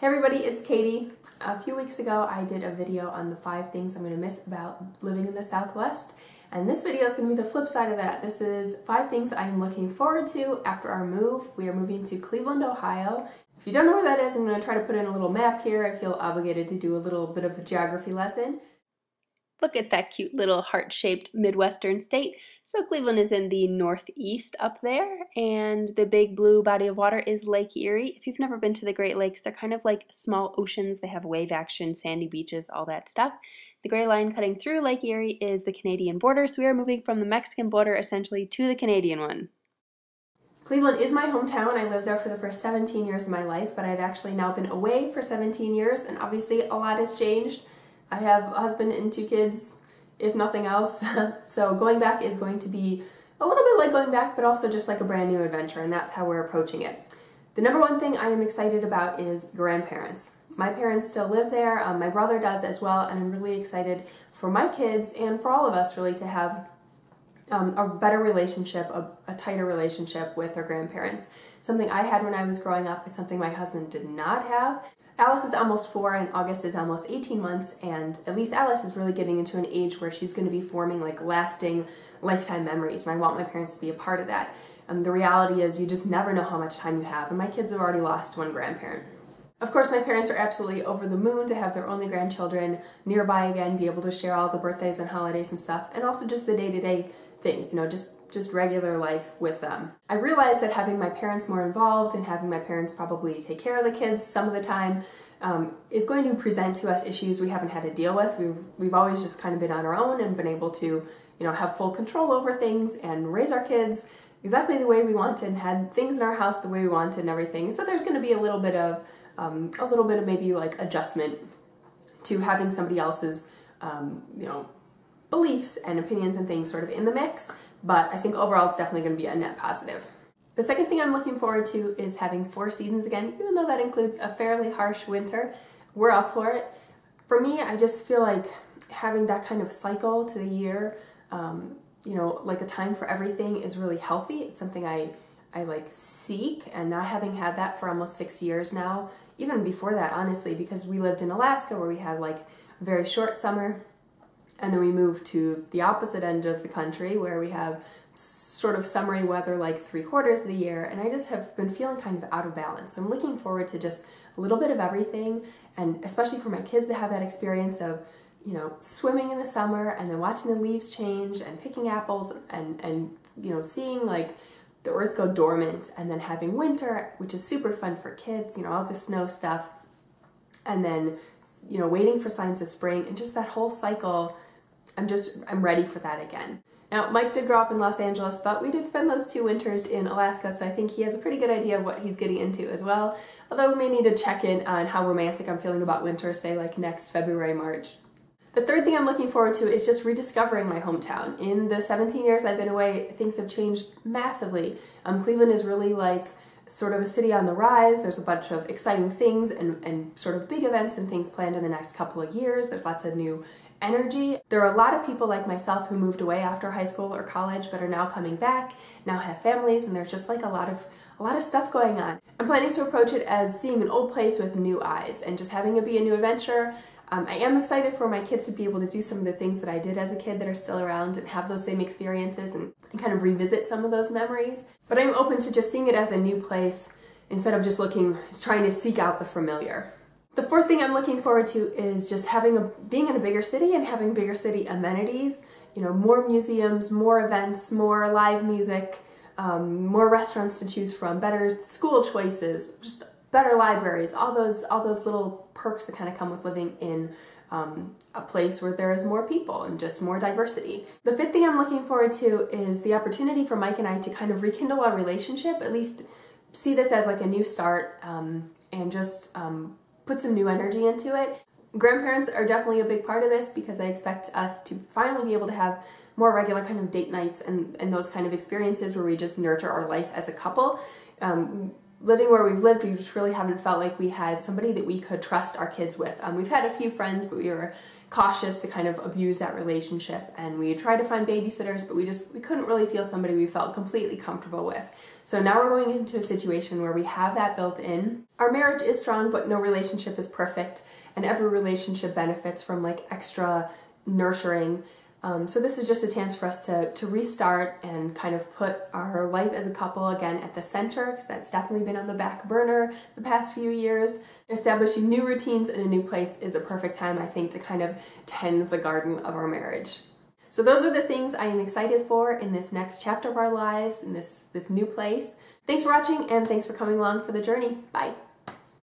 Hey everybody, it's Katie. A few weeks ago I did a video on the 5 things I'm going to miss about living in the Southwest, and this video is going to be the flip side of that. This is 5 things I'm looking forward to after our move. We are moving to Cleveland, Ohio. If you don't know where that is, I'm going to try to put in a little map here. I feel obligated to do a little bit of a geography lesson. Look at that cute little heart-shaped Midwestern state. So Cleveland is in the northeast up there, and the big blue body of water is Lake Erie. If you've never been to the Great Lakes, they're kind of like small oceans. They have wave action, sandy beaches, all that stuff. The gray line cutting through Lake Erie is the Canadian border, so we are moving from the Mexican border essentially to the Canadian one. Cleveland is my hometown. I lived there for the first 17 years of my life, but I've actually now been away for 17 years, and obviously a lot has changed. I have a husband and 2 kids, if nothing else, so going back is going to be a little bit like going back, but also just like a brand new adventure, and that's how we're approaching it. The number one thing I am excited about is grandparents. My parents still live there, my brother does as well, and I'm really excited for my kids and for all of us really to have a better relationship, a tighter relationship with our grandparents. Something I had when I was growing up, it's something my husband did not have. Alice is almost 4 and August is almost 18 months, and at least Alice is really getting into an age where she's going to be forming like lasting lifetime memories, and I want my parents to be a part of that. The reality is you just never know how much time you have, and my kids have already lost 1 grandparent. Of course, my parents are absolutely over the moon to have their only grandchildren nearby again, be able to share all the birthdays and holidays and stuff, and also just the day-to-day things, you know, just regular life with them. I realize that having my parents more involved and having my parents probably take care of the kids some of the time is going to present to us issues we haven't had to deal with. We've always just kind of been on our own and been able to, you know, have full control over things and raise our kids exactly the way we wanted and had things in our house the way we wanted and everything. So there's going to be a little bit of maybe like adjustment to having somebody else's, you know, beliefs and opinions and things sort of in the mix, but I think overall it's definitely going to be a net positive. The second thing I'm looking forward to is having 4 seasons again, even though that includes a fairly harsh winter. We're up for it. For me, I just feel like having that kind of cycle to the year, you know, like a time for everything is really healthy. It's something I like seek, and not having had that for almost 6 years now, even before that honestly, because we lived in Alaska where we had like a very short summer, and then we moved to the opposite end of the country where we have sort of summery weather like 3/4 of the year, and I just have been feeling kind of out of balance. I'm looking forward to just a little bit of everything, and especially for my kids to have that experience of, you know, swimming in the summer and then watching the leaves change and picking apples and you know, seeing like the earth go dormant, and then having winter, which is super fun for kids, you know, all the snow stuff, and then, you know, waiting for signs of spring, and just that whole cycle. I'm ready for that again. Now, Mike did grow up in Los Angeles, but we did spend those 2 winters in Alaska, so I think he has a pretty good idea of what he's getting into as well. Although we may need to check in on how romantic I'm feeling about winter, say like next February, March. The third thing I'm looking forward to is just rediscovering my hometown. In the 17 years I've been away, things have changed massively. Cleveland is really like sort of a city on the rise. There's a bunch of exciting things and sort of big events and things planned in the next couple of years. There's lots of new energy. There are a lot of people like myself who moved away after high school or college but are now coming back, now have families, and there's just like a lot of stuff going on. I'm planning to approach it as seeing an old place with new eyes and just having it be a new adventure. I am excited for my kids to be able to do some of the things that I did as a kid that are still around and have those same experiences and kind of revisit some of those memories. But I'm open to just seeing it as a new place instead of just trying to seek out the familiar. The fourth thing I'm looking forward to is just being in a bigger city and having bigger city amenities. You know, more museums, more events, more live music, more restaurants to choose from, better school choices, just better libraries, all those little perks that kind of come with living in a place where there is more people and just more diversity. The fifth thing I'm looking forward to is the opportunity for Mike and I to kind of rekindle our relationship, at least see this as like a new start, and just put some new energy into it. Grandparents are definitely a big part of this because I expect us to finally be able to have more regular kind of date nights and those kind of experiences where we just nurture our life as a couple. living where we've lived, we just really haven't felt like we had somebody that we could trust our kids with. We've had a few friends, but we were cautious to kind of abuse that relationship, and we tried to find babysitters, but we couldn't really feel somebody we felt completely comfortable with. So now we're going into a situation where we have that built in. Our marriage is strong, but no relationship is perfect, and every relationship benefits from like extra nurturing. So this is just a chance for us to restart and kind of put our life as a couple again at the center, because that's definitely been on the back burner the past few years. Establishing new routines in a new place is a perfect time, I think, to kind of tend the garden of our marriage. So those are the things I am excited for in this next chapter of our lives, in this new place. Thanks for watching, and thanks for coming along for the journey. Bye.